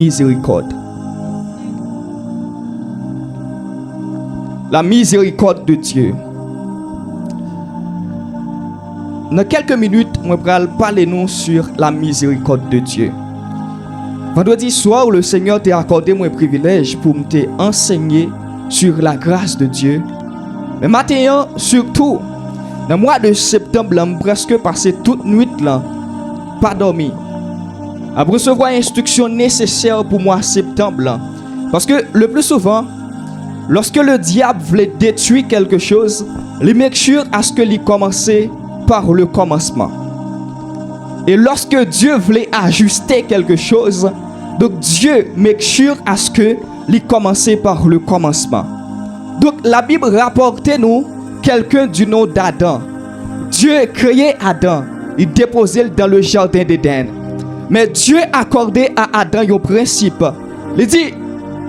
miséricorde. La miséricorde de Dieu. Dans quelques minutes, je vais parler nous sur la miséricorde de Dieu. Vendredi soir, le Seigneur t'a accordé mon privilège pour m'enseigner sur la grâce de Dieu. Mais maintenant, surtout, dans le mois de septembre, j'ai presque passé toute nuit là, pas dormi. À recevoir l'instruction nécessaire pour moi septembre là. Parce que le plus souvent, lorsque le diable voulait détruire quelque chose, il make sure à ce que il commence par le commencement. Et lorsque Dieu voulait ajuster quelque chose, donc Dieu make sure à ce que il commence par le commencement. Donc la Bible rapporte nous quelqu'un du nom d'Adam. Dieu créé Adam, il déposait dans le jardin d'Éden. Mais Dieu accordé à Adam un principe. Il dit,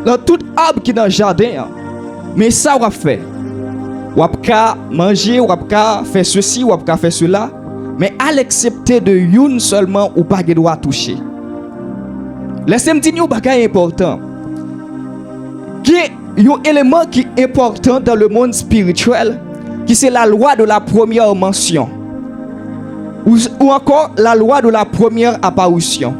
dans tout arbre qui est dans le jardin, mais ça on va faire. On va manger, on va faire ceci, on va faire cela. Mais à l'excepter de une seulement, on pas droit toucher. Laissez-moi dire un bagage important. Qui est un élément qui est important dans le monde spirituel, qui c'est la loi de la première mention. Ou encore la loi de la première apparition.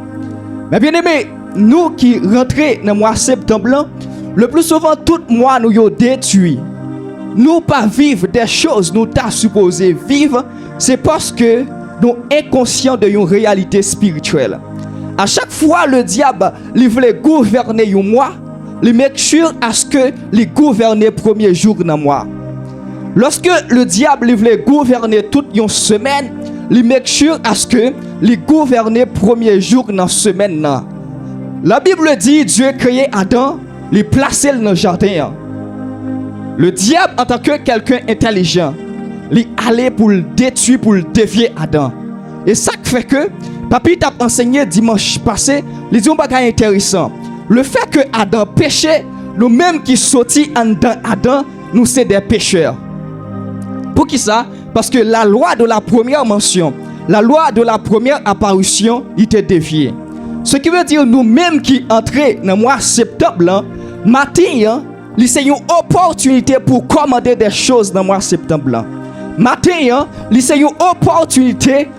Mais bien aimé, nous qui rentrons dans le mois septembre, le plus souvent tout mois nous sommes détruits. Nous pas vivre des choses nous t'as supposé vivre, c'est parce que nous sommes inconscients de une réalité spirituelle. À chaque fois le diable il voulait gouverner un mois, il make sure à ce que il gouverne premier jour dans le mois. Lorsque le diable il voulait gouverner toute une semaine, il make sure à ce que il gouverne premier jour dans la semaine. La Bible dit Dieu créé Adam, il placé dans le jardin. Le diable en tant que quelqu'un intelligent, il allait pour le détruire, pour le dévier Adam. Et ça fait que Papi t'a enseigné dimanche passé, il dit un bagage intéressant. Le fait que Adam péchait, nous-mêmes qui sortis en dedans Adam, nous sommes des pécheurs. Pour qui ça? Parce que la loi de la première mention, la loi de la première apparition, il était déviée. Ce qui veut dire nous-mêmes qui entrons dans le mois de septembre, matin, c'est une opportunité pour commander des choses dans le mois de septembre. Matin, c'est une opportunité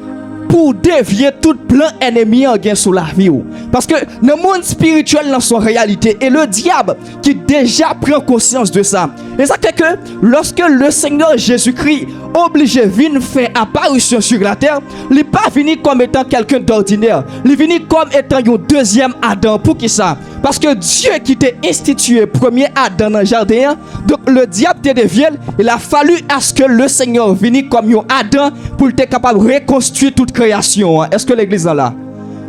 pour dévier tout plan ennemi sur la vie. Parce que le monde spirituel dans son réalité et le diable qui déjà prend conscience de ça. Et ça fait que lorsque le Seigneur Jésus-Christ obligé vient faire apparition sur la terre, il n'est pas venu comme étant quelqu'un d'ordinaire. Il est venu comme étant un deuxième Adam. Pour qui ça? Parce que Dieu qui t'a institué premier Adam dans le jardin, donc le diable te devient, il a fallu à ce que le Seigneur vienne comme un Adam pour être capable de reconstruire toute création. Est-ce que l'église est là?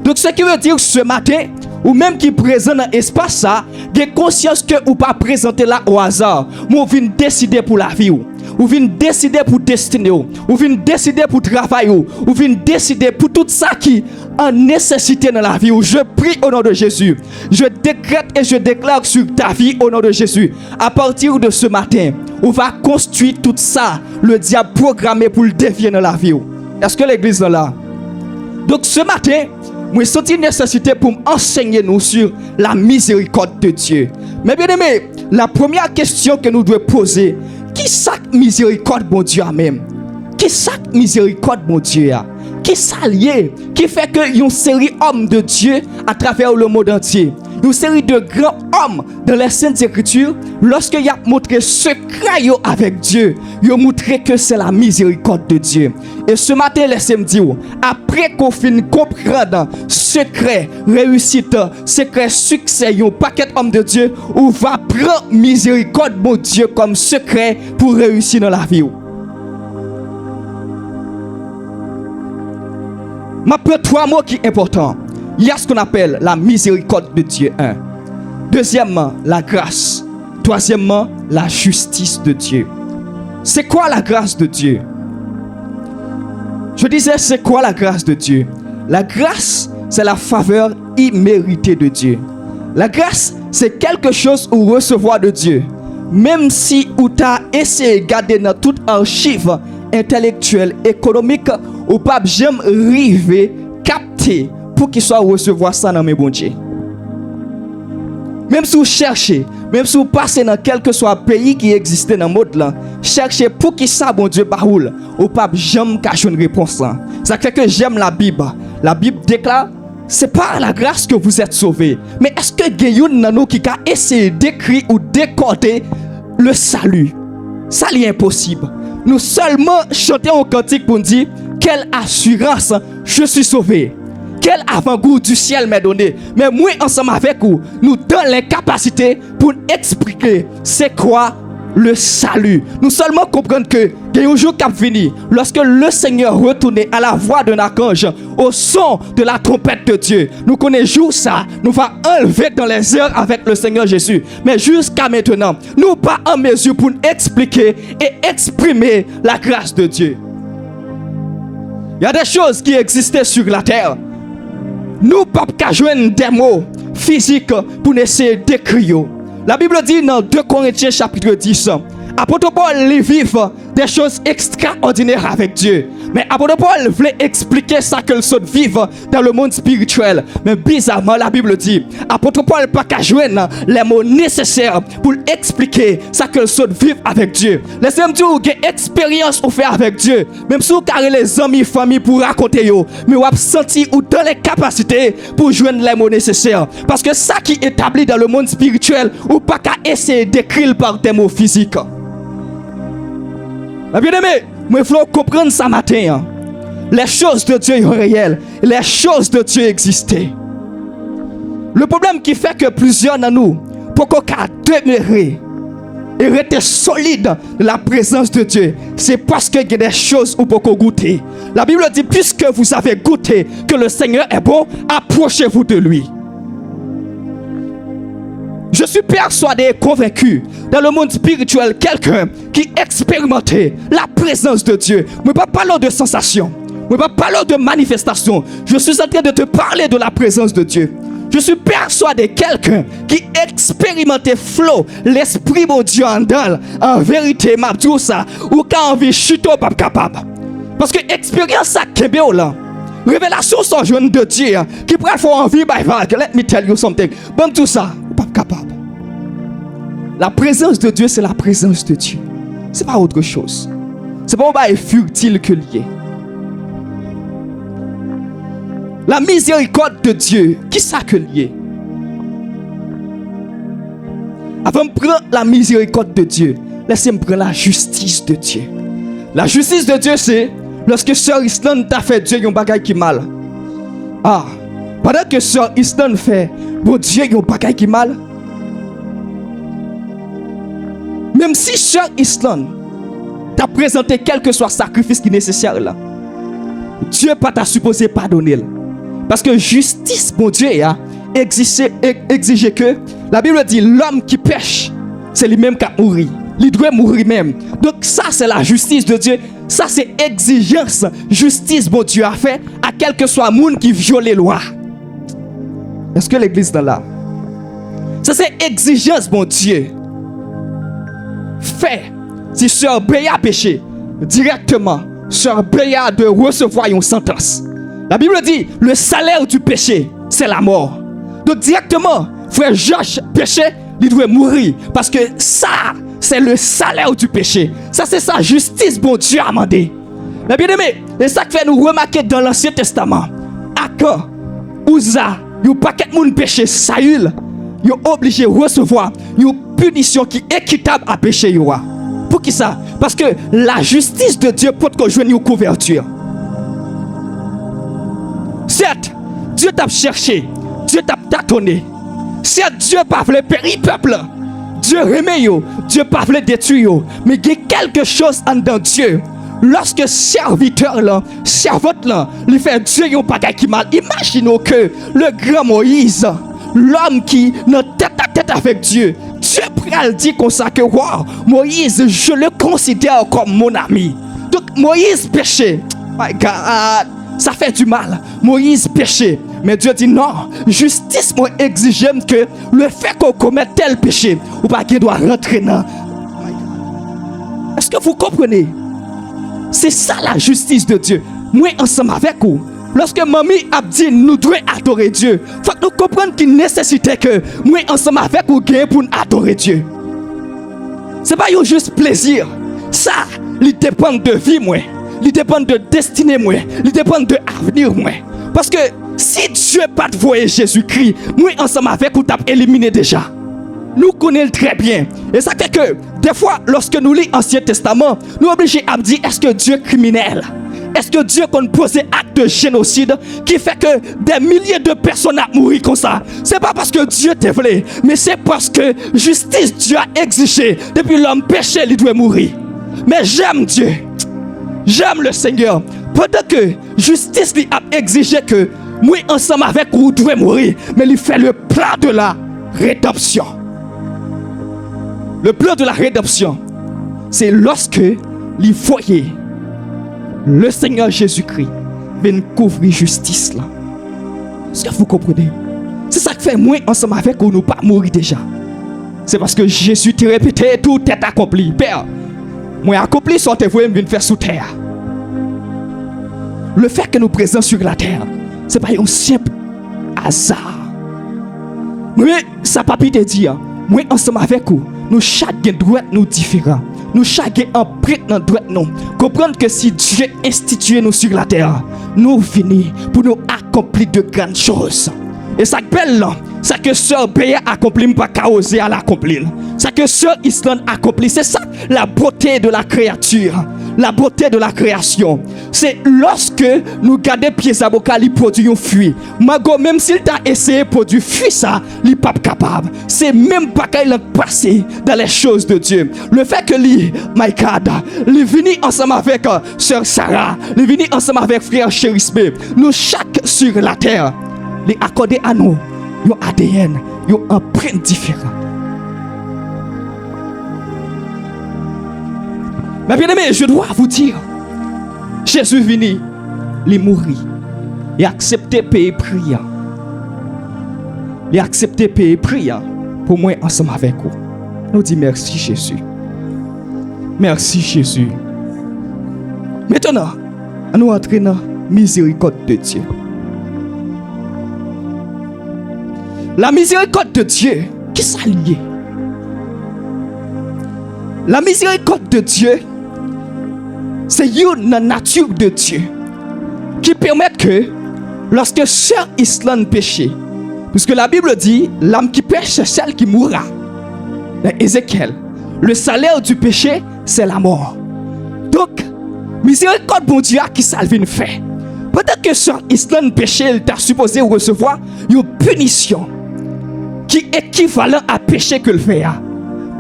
Donc ce qui veut dire ce matin, ou même qui présent dans l'espace ça, j'ai conscience que ou pas présenter là au hasard. Moi vient décider pour la vie ou vient décider pour destinée ou vient décider pour travail ou vient décider pour tout ça qui en nécessité dans la vie. Je prie au nom de Jésus. Je décrète et je déclare sur ta vie au nom de Jésus. À partir de ce matin, on va construire tout ça, le diable programmé pour le dévier dans la vie. Est-ce que l'église est là? Donc ce matin, moi senti nécessité pour m'enseigner nous sur la miséricorde de Dieu. Mais bien aimé, la première question que nous devons poser, qui ça miséricorde mon Dieu a même? Qui ça miséricorde mon Dieu a? Qui ça lié? Qui fait que une série d'hommes de Dieu à travers le monde entier, une série de grands hommes dans les Saintes Écritures, lorsque y a montré secret avec Dieu, ils ont montré que c'est la miséricorde de Dieu. Et ce matin, laissez-moi dire, après qu'on finisse comprendre secret, réussite, secret, succès, un paquet d'hommes de Dieu, on va prendre miséricorde mon Dieu comme secret pour réussir dans la vie. Ma prends trois mots qui sont importants. Il y a ce qu'on appelle la miséricorde de Dieu. Un. Deuxièmement, la grâce. Troisièmement, la justice de Dieu. C'est quoi la grâce de Dieu? Je disais, c'est quoi la grâce de Dieu? La grâce, c'est la faveur imméritée de Dieu. La grâce, c'est quelque chose ou recevoir de Dieu. Même si ou t'as essayé de garder dans toute archive intellectuelle, économique, ou pas jamais arriver, capter pour qu'il soit recevoir ça dans mes bon Dieu. Même si vous cherchez, même si vous passez dans quel que soit pays qui existe dans le monde là, cherchez pour qui ça bon Dieu paroule, au pape j'aime cacher une réponse là. Ça fait que j'aime la Bible. La Bible déclare c'est par la grâce que vous êtes sauvés. Mais est-ce que quelqu'un dans nous qui a essayé d'écrire ou décoder le salut? Ça n'est impossible. Nous seulement chantons un cantique pour nous dire quelle assurance je suis sauvé. Quel avant-goût du ciel m'est donné. Mais moi, ensemble avec vous, nous donnons les capacités pour expliquer c'est quoi le salut. Nous seulement comprenons que il y a un jour qui va venir, lorsque le Seigneur retourne à la voix d'un archange, au son de la trompette de Dieu. Nous connaissons ça, nous va enlever dans les heures avec le Seigneur Jésus. Mais jusqu'à maintenant, nous pas en mesure pour expliquer et exprimer la grâce de Dieu. Il y a des choses qui existaient sur la terre. Nous ne pouvons pas jouer des mots physiques pour essayer d'écrire. La Bible dit dans 2 Corinthiens chapitre 10, apôtre Paul vivre des choses extraordinaires avec Dieu. Mais apôtre Paul voulait expliquer ça que le saute vivre dans le monde spirituel. Mais bizarrement, la Bible dit, apôtre Paul pas qu'à jouer les mots nécessaires pour expliquer ça que le saute vivre avec Dieu. Laissez-moi dire que l'expérience ou fait avec Dieu, même si vous carrez les amis, famille pour raconter yo, mais vous avez senti ou dans les capacités pour joindre les mots nécessaires. Parce que ça qui est établi dans le monde spirituel, ou pas qu'à essayer d'écrire par des mots physiques. Bien-aimé, moi il faut comprendre ça matin. Les choses de Dieu sont réelles. Les choses de Dieu existent. Le problème qui fait que plusieurs d'entre nous, pour qu'on demeurer et rester solide de la présence de Dieu, c'est parce qu'il y a des choses où pour qu'on goûter. La Bible dit, puisque vous avez goûté que le Seigneur est bon, approchez-vous de lui. Je suis persuadé et convaincu dans le monde spirituel, quelqu'un qui expérimentait la présence de Dieu. Je ne parle pas de sensation, je ne parle pas de manifestation. Je suis en train de te parler de la présence de Dieu. Je suis persuadé quelqu'un qui expérimentait flow, l'esprit de Dieu en dalle. En vérité, m'a dit ça, ou quand envie de chuter, pas capable. Parce que l'expérience ça kébé là. Révélation sont jeunes de Dieu qui prennent faire envie by vague. Let me tell you something. Bon tout ça, pas capable. La présence de Dieu, c'est la présence de Dieu. C'est pas autre chose. C'est pas un bail futile que lié. La miséricorde de Dieu, qui ça que lié? Avant de prendre la miséricorde de Dieu, laissez-moi prendre la justice de Dieu. La justice de Dieu, c'est lorsque Sœur Island t'a fait Dieu un bagage qui mal. Ah, pendant que Sœur Island fait bon Dieu un bagage qui mal. Même si Sœur Island t'a présenté quel que soit sacrifice qui est nécessaire là, Dieu pas t'a supposé pardonner. Parce que justice, mon Dieu, exige que la Bible dit l'homme qui pêche, c'est lui-même qui a mouru. Il doit mourir même. Donc ça c'est la justice de Dieu. Ça c'est exigence, justice bon Dieu a fait à quel que soit monde qui viole les lois. Est-ce que l'église est là? Ça c'est exigence bon Dieu. Fait si Sœur Béa a péché, directement Sœur Béa de recevoir une sentence. La Bible dit le salaire du péché c'est la mort. Donc directement frère Josh péché, il doit mourir parce que ça c'est le salaire du péché. Ça c'est sa justice bon Dieu a demandé. Mais bien aimé, c'est ça qui fait nous remarquer dans l'Ancien Testament. Akan, Uza, yon paquet de monde péché Saül, yon obligé de recevoir une punition qui est équitable à péché. Pour qui ça? Parce que la justice de Dieu peut qu'on joigne une couverture. Certes, Dieu t'a cherché, Dieu t'a tâtonné. Certes, Dieu pas voulu périr peuple. Dieu remet yo, Dieu pas voulu détruire yo. Mais il y a quelque chose en dedans Dieu. Lorsque serviteur là, servante là, lui fait Dieu yon bagay qui mal. Imaginons que le grand Moïse, l'homme qui n'a tête à tête avec Dieu, Dieu pral dit comme ça que wow, Moïse, je le considère comme mon ami. Donc Moïse péché. My God, ça fait du mal. Moïse péché. Mais Dieu dit non, justice moi exige que le fait qu'on commette tel péché, ou pas qu'il doit rentrer dans. Est-ce que vous comprenez? C'est ça la justice de Dieu. Moi ensemble avec vous, lorsque mamie a dit nous devons adorer Dieu, faut que nous comprenions qu'il nécessitait que moi ensemble avec vous gain pour adorer Dieu. C'est pas juste plaisir. Ça, il dépend de vie moi, il dépend de destinée moi, il dépend de avenir moi. Parce que si Dieu pas de voyer Jésus-Christ, moi ensemble avec vous t'as éliminé déjà. Nous connaissons très bien. Et ça fait que des fois, lorsque nous lisons l'Ancien Testament, nous sommes obligés à dire est-ce que Dieu est criminel? Est-ce que Dieu a posé acte de génocide qui fait que des milliers de personnes ont mouru comme ça? C'est pas parce que Dieu t'a voulu, mais c'est parce que justice Dieu a exigé. Depuis l'homme péché, il doit mourir. Mais j'aime Dieu. J'aime le Seigneur. Pendant que justice lui a exigé que moi ensemble avec vous devons mourir, mais il fait le plan de la rédemption. Le plan de la rédemption, c'est lorsque les foyers, le Seigneur Jésus-Christ vient couvrir justice là. Est-ce que vous comprenez? C'est ça qui fait moi ensemble avec vous, nous pas mourir déjà. C'est parce que Jésus t'a répété, tout est accompli. Père, moi accompli ce que vous venez faire sous terre. Le fait que nous présents sur la terre, ce n'est pas un simple hasard. Mais ça pas pu te dire, moi ensemble avec vous, nous chaque droit nous différents. Nous chaque empreinte dans droit nous. Comprendre que si Dieu institué nous sur la terre, nous venons pour nous accomplir de grandes choses. Et ça belle là, ça que sœur Béa accomplit, pas qu'à oser à l'accomplir. Ça que sœur Islande accomplit, c'est ça la beauté de la créature. La beauté de la création, c'est lorsque nous gardons pieds à boca, il produit un fruit. Mago, même s'il t'a essayé de produire fruit, ça, il n'est pas capable. C'est même pas qu'il a passé dans les choses de Dieu. Le fait que lui, my God, il est venu ensemble avec sœur Sarah, il est venu ensemble avec frère Chérisme, nous chaque sur la terre, il est accordé à nous un ADN, une empreinte différente. Mais bien aimé, je dois vous dire, Jésus est venu, il est mort, il a accepté de payer prière. Il a accepté de payer prière pour moi ensemble avec vous. Nous disons merci Jésus. Merci Jésus. Maintenant, nous entrons dans la miséricorde de Dieu. La miséricorde de Dieu, qui s'est lié? La miséricorde de Dieu, c'est une nature de Dieu qui permet que lorsque sœur Islande péché, puisque la Bible dit l'âme qui pêche c'est celle qui mourra. Dans Ézéchiel, le salaire du péché c'est la mort. Donc miséricorde bon Dieu qui salve fait. Peut-être que sœur Islande péché, elle t'a supposé recevoir une punition qui est équivalente à péché que le fait.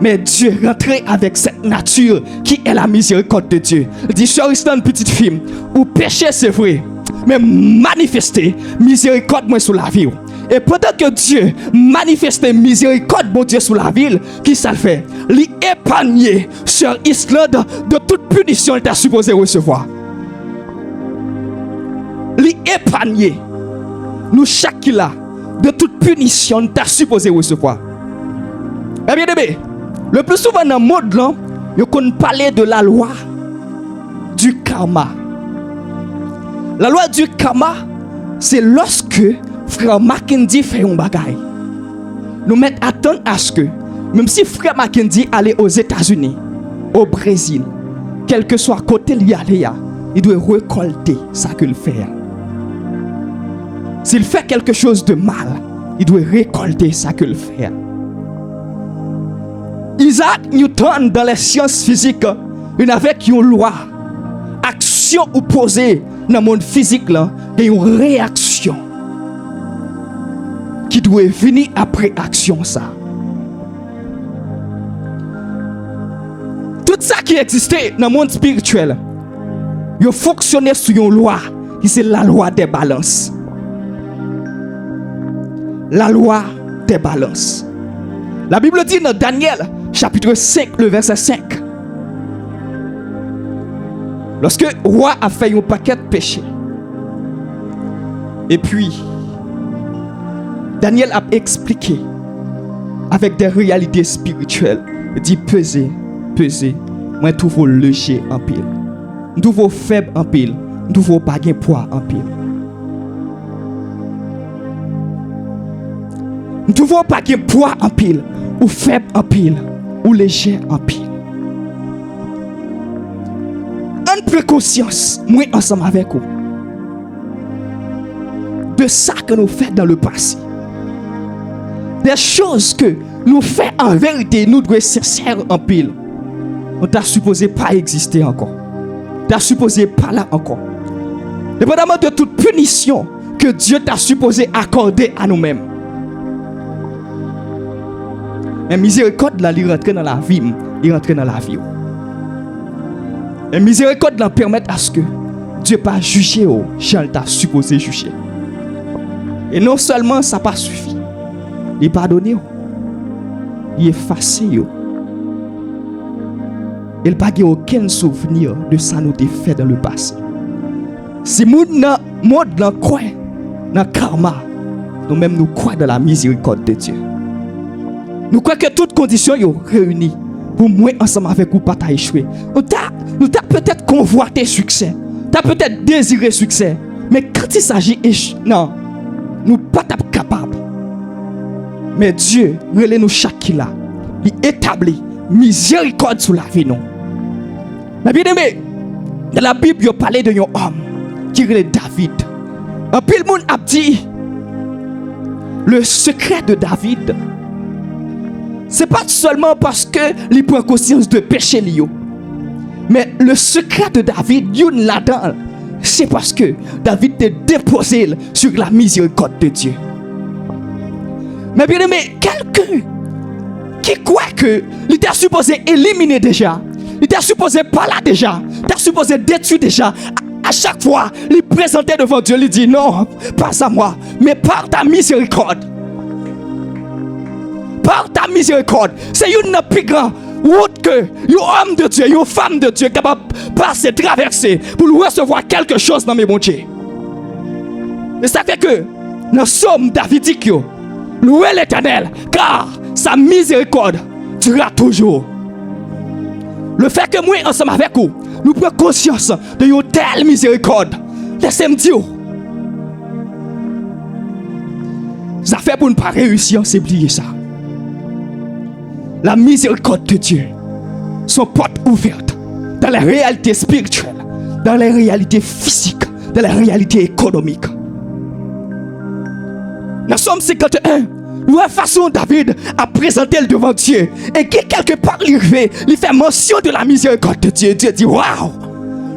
Mais Dieu rentrait avec cette nature qui est la miséricorde de Dieu. Il dit, sœur Islande, petite fille, ou péché c'est vrai, mais manifester miséricorde moi sur la vie. Et pendant que Dieu manifeste miséricorde bon Dieu sur la ville, qui ça le fait? Lui épargner sœur Islande de toute punition qu'il t'a supposé recevoir. Lui épargner nous chaque là de toute punition qu'il t'a supposé recevoir. Eh bien aimé, le plus souvent dans le monde là, on parle de la loi du karma. La loi du karma, c'est lorsque frère Mackenzie fait un bagaille. Nous mettons attendre à ce que, même si frère Mackenzie allait aux États-Unis, au Brésil, quel que soit côté il y allait, il doit récolter ça qu'il fait. S'il fait quelque chose de mal, il doit récolter ça qu'il fait. Isaac Newton dans les sciences physiques, il avec une loi, action opposée dans le monde physique là, et une réaction qui doit venir après action ça. Tout ça qui existait dans le monde spirituel, il fonctionnait sur une loi qui c'est la loi des balances. La loi des balances. La Bible dit dans Daniel chapitre 5, le verset 5. Lorsque le roi a fait un paquet de péchés, et puis Daniel a expliqué avec des réalités spirituelles, il dit pesez, moi tout vos léger en pile, tout vos faibles en pile, tout vos pas poids en pile. Nous devons pas qu'il poids en pile, ou faible en pile, ou léger en pile. On prend conscience, moi ensemble avec vous, de ça que nous faisons dans le passé. Des choses que nous faisons en vérité, nous devons être sincères en pile. On t'a supposé pas exister encore. T'a supposé pas là encore. Dépendamment de toute punition que Dieu t'a supposé accorder à nous-mêmes. Mais miséricorde là, il rentre dans la vie, il rentre dans la vie. Et miséricorde là permet à ce que Dieu pas juger au Jean t'a supposé juger. Et non seulement ça pas suffi, il pardonne, il efface, il pas aucun souvenir de ça nous a fait dans le passé. Si nous dans quoi dans karma, nous même nous croyons dans la miséricorde de Dieu. Nous croyons que toutes conditions sont réunies pour moi ensemble avec vous pas échouer. Nous t'a peut-être convoité succès, tu as peut-être désiré succès, mais quand il s'agit non, nous pas capables. Mais Dieu, relève nous chaque là, il établit miséricorde sur la vie nous. Mais bien aimé, dans la Bible, il parlait de un homme qui est David. Un peu le monde a dit le secret de David. C'est pas seulement parce que il prend conscience de péché lié. Mais le secret de David, là-dedans, c'est parce que David t'a déposé sur la miséricorde de Dieu. Mais bien aimé, quelqu'un qui croit que il était supposé éliminer déjà, il était supposé pas là déjà, il était supposé détruire déjà. À chaque fois, il présentait devant Dieu, il dit non, pas à moi, mais par ta miséricorde. Par ta miséricorde, c'est une plus grande route que un homme de Dieu, une femme de Dieu capable de passer, traverser pour recevoir quelque chose dans mes bons dieux. Et ça fait que dans le psaume davidique, louez l'Éternel, car sa miséricorde durera toujours. Le fait que moi, ensemble avec vous, nous prenons conscience de une telle miséricorde. Laissez-moi dire. Ça fait pour ne pas réussir, c'est oublier ça. La miséricorde de Dieu sont portes ouvertes dans les réalités spirituelles, dans les réalités physiques, dans les réalités économiques. Dans Somme 51, la façon David a présenté le devant Dieu et qui quelque part il fait mention de la miséricorde de Dieu. Dieu dit waouh!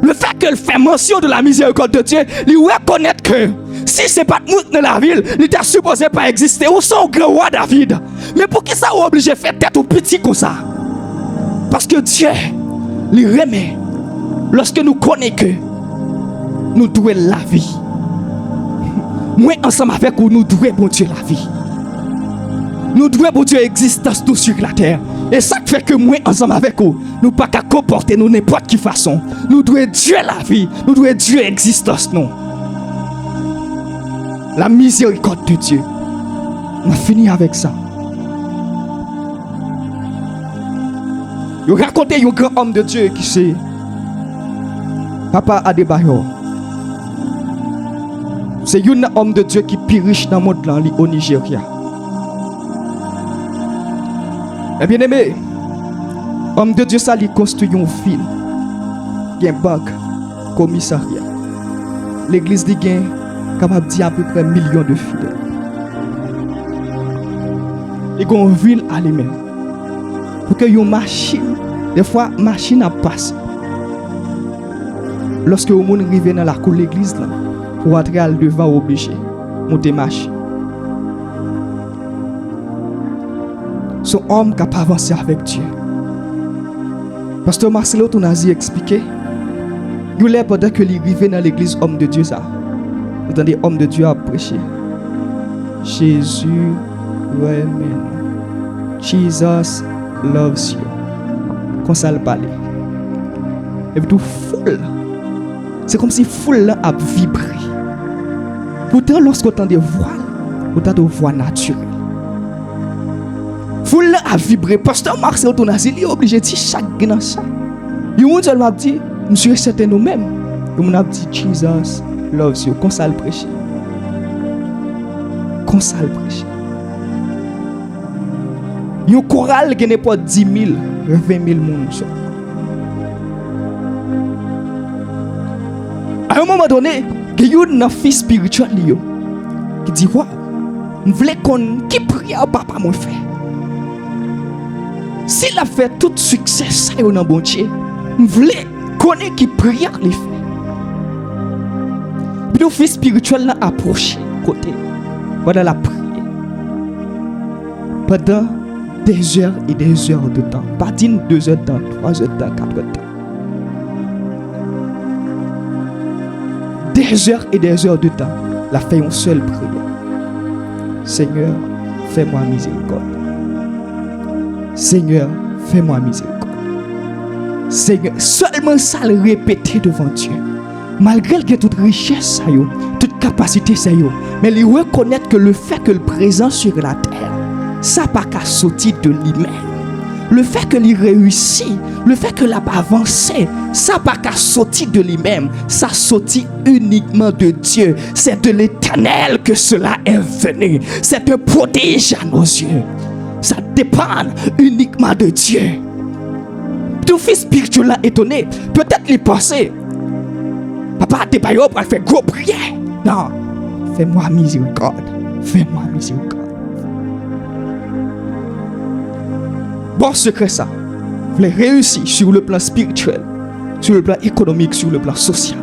Le fait qu'il fait mention de la miséricorde de Dieu, il reconnaît que si ce n'est pas nous dans la ville, il n'est supposé pas exister. Où sont le grand roi David? Mais pour qui ça est obligé de faire tête au petit comme ça? Parce que Dieu, il remet lorsque nous connaissons que nous devons la vie. Moi, ensemble avec vous, nous devons, bon Dieu, la vie. Nous devons, bon Dieu, existence tout sur la terre. Et ça fait que moi, ensemble avec vous, nous ne pouvons pas comporter nous n'importe quelle façon. Nous devons Dieu la vie. Nous devons Dieu existence, non. La miséricorde de Dieu. On a fini avec ça. Je raconte un grand homme de Dieu qui c'est Papa Adebayo. C'est un homme de Dieu qui est plus riche dans le monde là, au Nigeria. Et bien aimé, homme de Dieu, ça lui construit une ville, une banque, commissariat. L'église dit qu'il capable de dire à peu près 1 million de fidèles. Et une ville à lui-même. Pour que une machine, des fois, machine a passé. Lorsque le monde arrive dans la cour de l'église, là, pour entrer à devant, obligé, monter machine. Son homme qui n'a pas avancé avec Dieu. Pasteur Marcelo Tonazi expliqué. Il est pendant que il arrive dans l'église, homme de Dieu, ça. Vous entendez, homme de Dieu a prêché. Jésus aime. Jesus loves you. Comme ça le parler. Et puis tout foule. C'est comme si foule a vibré. Pourtant, lorsqu'on entend des voix, on entend des voix naturelles. Foule a vibré. Pasteur Marcel Tonazi, il est obligé de dire chaque dans ça. Il m'a dit, monsieur, c'était nous-mêmes. Il m'a dit, Jesus loves you. Comme ça le prêcher. Comme ça le prêcher. Un choral qui n'est pas 10 000, 20 000 personnes. À un moment donné, il y a un fils spirituel qui dit waouh, je voulais qu'on qui prière papa mon fait. S'il a fait tout succès ça dans le bon Dieu, je voulais qu'on qui prière les fait. Puis le fils spirituel l'a approché côté pendant la prière. Pendant des heures et des heures de temps, pas d'une 2 heures de temps, 3 heures de temps, 4 heures de temps. Des heures et des heures de temps, la fait une seule prière. Seigneur, fais-moi miséricorde. Seigneur, fais-moi miséricorde. Seigneur, seulement ça le répéter devant Dieu. Malgré que toute richesse, toute capacité, mais il reconnaître que le fait que le présent sur la terre, ça n'a pas qu'à sortir de lui-même. Le fait que il réussit, le fait que l'a avancé, ça n'a pas qu'à sortir de lui-même. Ça sortit uniquement de Dieu. C'est de l'Éternel que cela est venu. C'est un prodige à nos yeux. Ça dépend uniquement de Dieu. Tout fils spirituel là étonné. Peut-être il pensait, papa, t'es pas là pour faire gros prière. Non, fais-moi miséricorde. Fais-moi miséricorde. Bon secret ça, vous voulez réussir sur le plan spirituel, sur le plan économique, sur le plan social.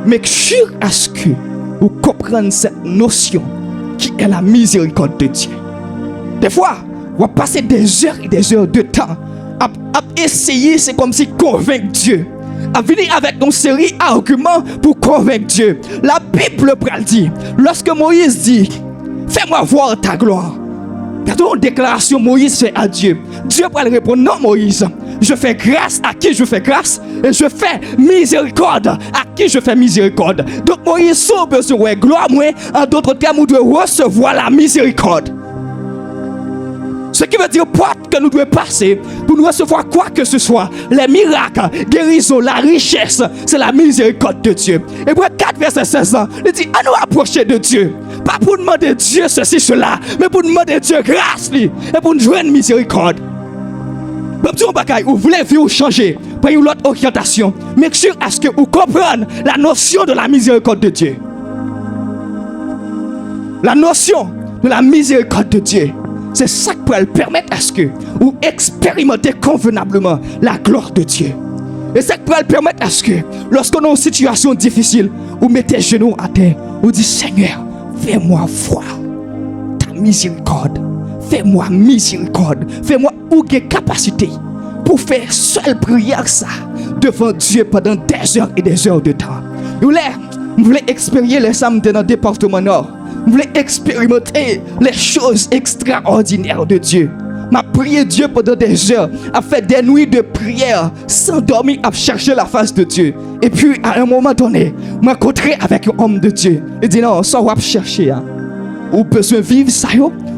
Mais sûr à ce que vous compreniez cette notion qui est la miséricorde de Dieu. Des fois, vous passez des heures et des heures de temps à essayer, c'est comme si convaincre Dieu. À venir avec une série d'arguments pour convaincre Dieu. La Bible dit, lorsque Moïse dit, fais-moi voir ta gloire. Regardons une déclaration Moïse fait à Dieu. Dieu va lui répondre, non Moïse, je fais grâce à qui je fais grâce et je fais miséricorde à qui je fais miséricorde. Donc Moïse son besoin gloire, moi, en d'autres termes, nous devons recevoir la miséricorde. Ce qui veut dire que nous devons passer pour nous recevoir quoi que ce soit. Les miracles, guérison, la richesse, c'est la miséricorde de Dieu. Et pour 4 verset 16 ans, il dit à nous approcher de Dieu. Pas pour demander Dieu ceci, cela, mais pour demander Dieu grâce et pour nous joindre miséricorde. Vous voulez vivre changer, prenez une autre orientation. Mais sûr à ce que vous compreniez la notion de la miséricorde de Dieu. La notion de la miséricorde de Dieu. C'est ça qui peut permettre à ce que vous expérimentez convenablement la gloire de Dieu. Et ça qui peut permettre à ce que lorsqu'on est en situation difficile, vous mettez les genoux à terre, vous dites Seigneur, fais-moi voir ta miséricorde. Fais-moi miséricorde. Fais-moi ou des capacités pour faire seule prière ça devant Dieu pendant des heures et des heures de temps. Vous voulez expérimenter les samedis dans le département nord. Vous voulez expérimenter les choses extraordinaires de Dieu. M'a prié Dieu pendant des heures, a fait des nuits de prière, sans dormir, à chercher la face de Dieu. Et puis à un moment donné, m'a rencontré avec un homme de Dieu. Il dit non, ça va chercher. Vous besoin vivre ça,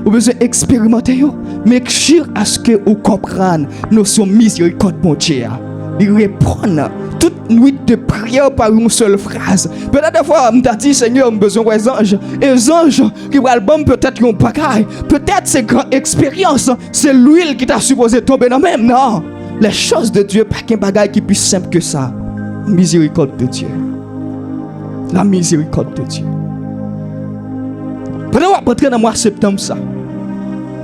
vous besoin expérimenter, mais sûr à ce que vous compreniez nous sommes miséricorde mon Dieu. Il répond toute nuit de prière par une seule phrase. Peut-être des fois, je dit Seigneur, j'ai besoin des anges. Et les anges qui vont album peut-être un bagaille. Peut-être c'est grande expérience. C'est l'huile qui t'a supposé tomber dans même. Non. Les choses de Dieu, pas qu'un bagaille qui est plus simple que ça. La miséricorde de Dieu. La miséricorde de Dieu. Pendant que vous dans le mois de septembre, ça.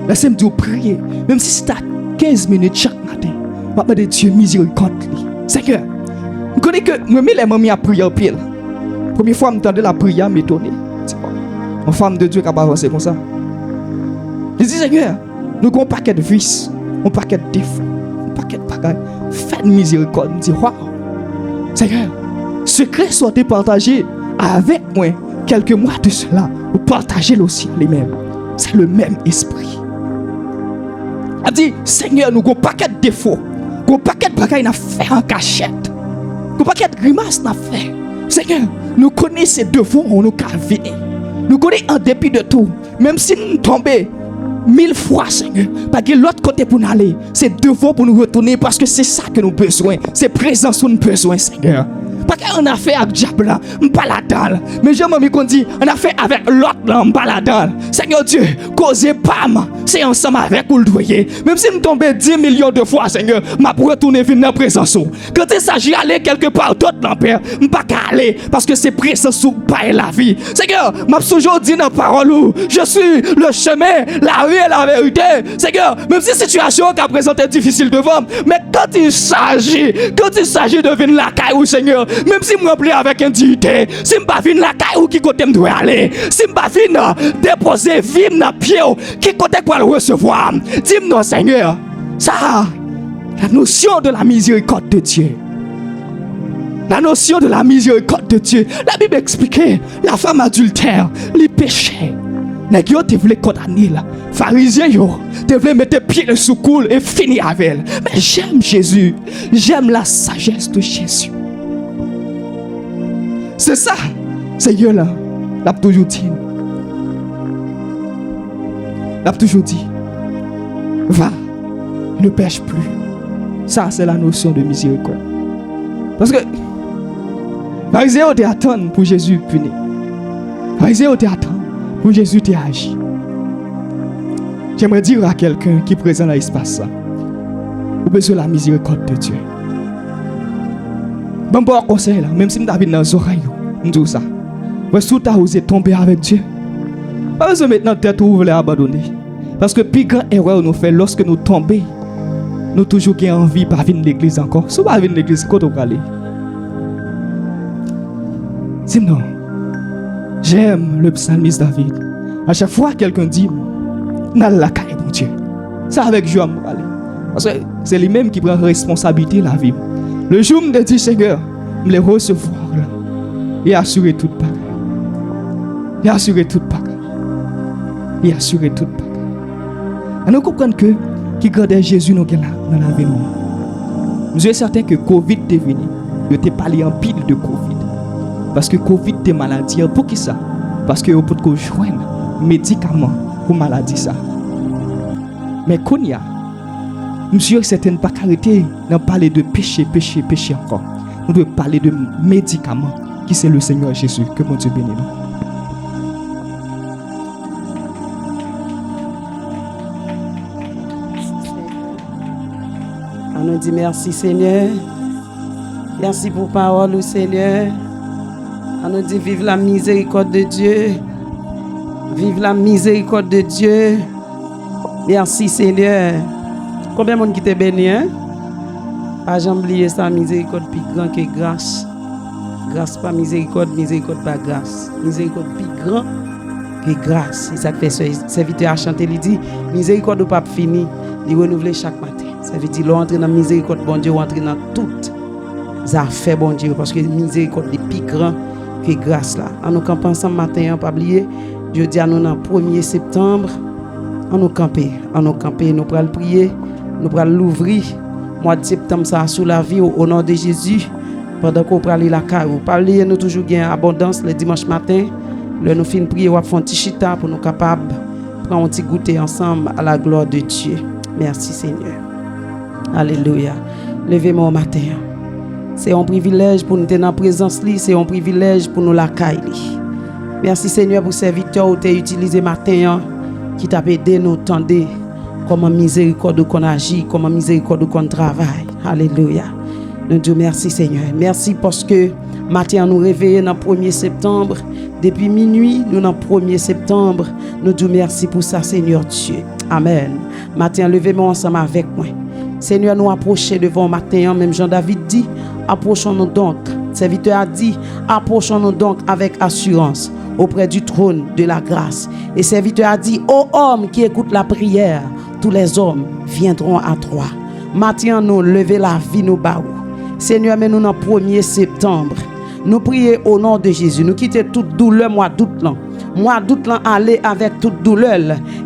Laissez-moi dire prier. Même si c'est à 15 minutes chaque matin. Je vais demander Dieu miséricorde. Seigneur. Je connais que moi, les mamies à prier au pile. Première fois, je m'entendais la prière m'étonner. Une femme de Dieu qui a avancé comme ça. Je dis, Seigneur, nous avons un paquet de vices, un paquet de défauts, un paquet de bagages. Faites miséricorde. Je dis, waouh. Seigneur, secret soit partagé avec moi quelques mois de cela. Vous partagez aussi les-mêmes. C'est le même esprit. Elle dit, Seigneur, nous avons un paquet de défauts, un paquet de bagages à faire en cachette. Nous pas de grimace n'a fait. Seigneur, nous connaissons ces devoirs on nous calvés. Nous connaissons en dépit de tout. Même si nous tombons 1000 fois, Seigneur, parce que l'autre côté pour nous aller, c'est devoir pour nous retourner parce que c'est ça que nous avons besoin. C'est présence que nous avons besoin, Seigneur. Parce qu'on a fait avec diable là, pas la dalle. Mais j'aime qu'on dit, on a fait avec l'autre là, pas la dalle. Seigneur Dieu, causez pas, c'est ensemble avec vous le doyer. Même si nous tombons 10 millions de fois, Seigneur, m'a pour retourner venir dans la présence. Quand il s'agit d'aller quelque part d'autre dans Père, pas qu'à aller parce que c'est présence ou pas la vie. Seigneur, m'a toujours dit dans la parole, je suis le chemin, la vie et la vérité. Seigneur, même si la situation qu'à présent est difficile devant, mais quand il s'agit de venir la caille, Seigneur, même si je me remplis avec indignité, si je ne pas venir la caille qui côté me doit aller, si je ne pas venir déposer vivre dans pied qui côté pour le recevoir, dis-moi Seigneur, ça, la notion de la miséricorde de Dieu. La notion de la miséricorde de Dieu. La Bible expliquait, la femme adultère, les péchés. Les gens te voulaient condamner là. Pharisiens, te voulaient mettre pied sous coule et finir avec elle. Mais j'aime Jésus. J'aime la sagesse de Jésus. C'est ça, Seigneur là. L'a toujours dit. L'a toujours dit. Va, ne pêche plus. Ça, c'est la notion de miséricorde. Parce que les pharisiens te attendent pour Jésus punir. Les pharisiens te attendent pour Jésus te agir. J'aimerais dire à quelqu'un qui est présent dans l'espace, vous besoin de la miséricorde de Dieu. Bon conseil là, même si nous avons dans les oreilles, nous disons ça. Parce que tu as osé tomber avec Dieu. Pas besoin maintenant de tête où vous voulez abandonner. Parce que plus grande erreur nous fait lorsque nous tombons, nous toujours avons envie de venir à l'église encore. Si vous ne venir à l'église, quand vous allez? Sinon, j'aime le psalmiste David. À chaque fois quelqu'un dit, n'a la caille mon Dieu. Ça avec joie moi aller. Parce que c'est lui-même qui prend responsabilité de la vie. Le jour où je dis Seigneur, je les recevoir là. Et assurer toute bagaille. Et assurer toute bagaille. Et assurer toute bagaille. Et nous comprenons que qui gardait Jésus dans la vie. Nous sommes certains que Covid est venu. Je t'ai parlé en pile de Covid. Parce que Covid est maladie. Pour qui ça? Parce que vous pouvez joindre médicaments pour maladie ça. Mais qu'on y a, monsieur, certaines pas arrêter d'en parler de péché encore. Nous devons parler de médicaments qui c'est le Seigneur Jésus. Que mon Dieu bénisse nous. On nous dit merci Seigneur. Merci pour parole au Seigneur. On nous dit vive la miséricorde de Dieu. Vive la miséricorde de Dieu. Merci Seigneur. Combien de monde qui t'a béni, hein? Pas jamais oublier ça, miséricorde plus grand que grâce. Grâce pas miséricorde, miséricorde pas grâce. Miséricorde plus grand que grâce. C'est ça que fait ce serviteur à chanter, il dit miséricorde pas fini, il renouvelle chaque matin. Ça veut dire l'entrer dans la miséricorde bon Dieu, entrer dans toutes les affaires bon Dieu parce que miséricorde est plus grand que grâce là. En nous campant ensemble matin, pas oublier, Dieu dit à nous dans 1er septembre, en nous camper, nous pourrons prier, nous pourrons l'ouvrir. Mois de septembre ça sous la vie au nom de Jésus. Pendant qu'on peut aller la carreau, parler nous toujours gain abondance le dimanche matin. Là nous fin prier ou faire un petit chita pour nous capables prendre un petit goûter ensemble à la gloire de Dieu. Merci Seigneur. Alléluia. Levez-moi au matin. C'est un privilège pour nous être en présence, c'est un privilège pour nous l'accueillir. Merci Seigneur pour serviteur que tu as utilisé matin qui t'a aidé nous tendre comment miséricorde qu'on agit, comment miséricorde qu'on travaille. Alléluia. Nous disons merci Seigneur. Merci parce que matin nous réveillons dans 1er septembre. Depuis minuit, nous dans 1er septembre. Nous disons merci pour ça Seigneur Dieu. Amen. Matin, levez-moi ensemble avec moi. Seigneur, nous approchons devant matin, même Jean-David dit, approchons-nous donc. Serviteur a dit, approchons-nous donc avec assurance auprès du trône de la grâce. Et serviteur a dit, ô homme qui écoute la prière, tous les hommes viendront à toi. Matin, nous lever la vie, nous baou. Seigneur, mais nous dans 1er septembre, nous prions au nom de Jésus. Nous quittons toute douleur, mois d'août là. Mois d'août là, aller avec toute douleur.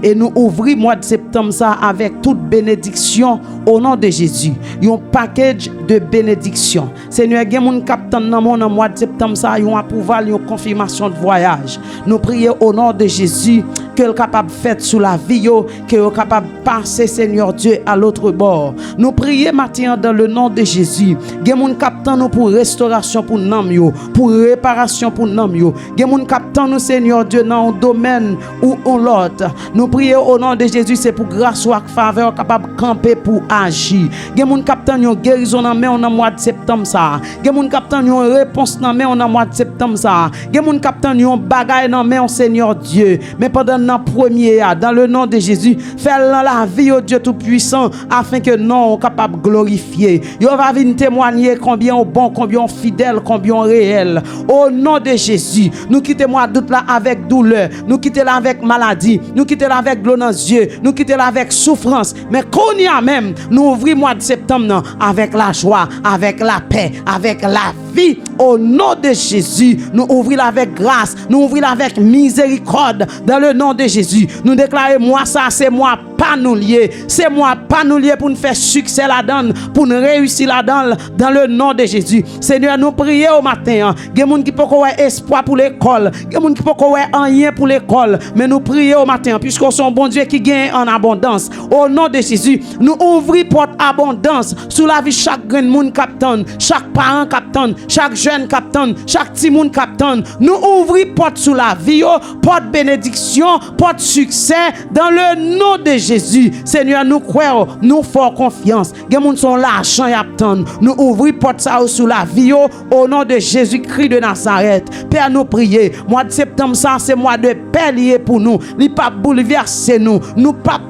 Et nous ouvrons mois de septembre ça avec toute bénédiction au nom de Jésus. Un package de bénédiction. Seigneur, il y a mon capitaine dans mon mois de septembre ça, un approval, une confirmation de voyage. Nous prions au nom de Jésus. que le capable fait sous la vie yo, que le capable passer Seigneur Dieu à l'autre bord. Nous prions maintenant dans le nom de Jésus. Gen moun captant nous pour restauration pour nam yo, pour réparation pour nam yo. Gen moun captant nous Seigneur Dieu dans un domaine ou en l'autre. Nous prions au nom de Jésus, c'est pour grâce ou faveur capable camper pour agir. Gen moun captant yon guérison dans main en mois de septembre ça. Gen moun captant yon réponse dans main en mois de septembre ça. Gen moun captant yon bagaille dans main Seigneur Dieu. Mais pendant le premier dans le nom de Jésus, fais la vie au Dieu tout puissant afin que non capable glorifier. Yo va venir témoigner combien bon, combien fidèle, combien réel. Au nom de Jésus, nous quittons moi doute là avec douleur, nous quittons là avec maladie, nous quittons là avec l'eau dans les yeux, nous quittons là avec souffrance. Mais qu'on y a même, nous ouvrons mois de septembre non, avec la joie, avec la paix, avec la vie. Au nom de Jésus, nous ouvrons avec grâce, nous ouvrons avec miséricorde. Dans le nom de Jésus, nous déclarons moi ça, c'est moi pas nous lier, c'est moi pas nous lier pour nous faire succès là-dedans, pour nous réussir là-dedans, dans le nom de Jésus. Seigneur, nous prions au matin. Il y a des gens qui peuvent avoir espoir pour l'école, il y a des gens qui peuvent avoir rien pour l'école, mais nous prions au matin, puisqu'on est un bon Dieu qui gagne en abondance. Au nom de Jésus, nous ouvrons porte abondance sous la vie de chaque grand monde captain, chaque parent captain, chaque jeune captain, chaque petit monde captain. Nous ouvrons porte sous la vie, porte bénédiction, porte succès dans le nom de Jésus. Seigneur, nous croyons, nous faisons confiance. Les gens sont l'argent et attendent. Nous ouvrons porte ça sous la vie au nom de Jésus-Christ de Nazareth. Père, nous prions. Mois de septembre, ça c'est mois de paix lié pour nous. Il pas bouleverser nous. Nous pas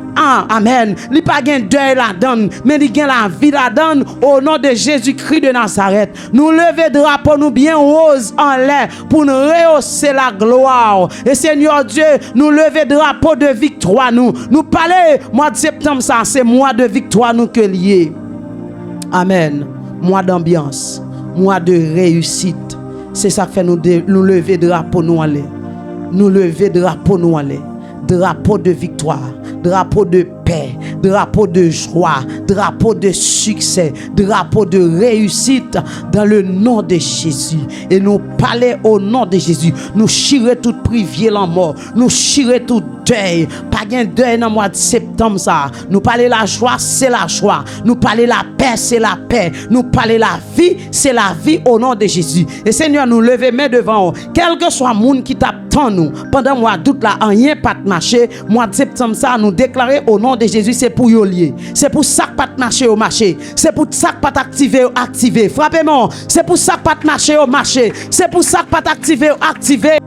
amen. Il n'y a pas de deuil là-dedans, mais il y a la vie là-dedans au nom de Jésus-Christ de Nazareth. Nous lever drapeau nous bien rose en l'air pour nous rehausser la gloire. Et Seigneur Dieu, nous lever drapeau de victoire nous. Nous parler mois de septembre ça c'est mois de victoire nous que lié. Amen. Mois d'ambiance, mois de réussite. C'est ça que fait nous lever drapeau nous aller. Nous lever drapeau nous aller. Drapeau de victoire, drapeau de paix, drapeau de joie, drapeau de succès, drapeau de réussite dans le nom de Jésus. Et nous parler au nom de Jésus. Nous chirer tout privé la mort, nous chirer tout deuil, pas de deuil dans le mois de septembre ça. Nous parler la joie, c'est la joie. Nous parler la paix, c'est la paix. Nous parler la vie, c'est la vie au nom de Jésus. Et Seigneur, nous lever main devant eux. Quel que soit le monde qui t'attend nous, pendant mois d'août là, rien pas de marché, mois de septembre ça, nous déclarer au nom de Jésus, c'est pour y lier. C'est pour ça que pas de marché au marché. C'est pour ça que pas activer. Frappez-moi. C'est pour ça que pas de marché au marché. C'est pour ça que pas activer.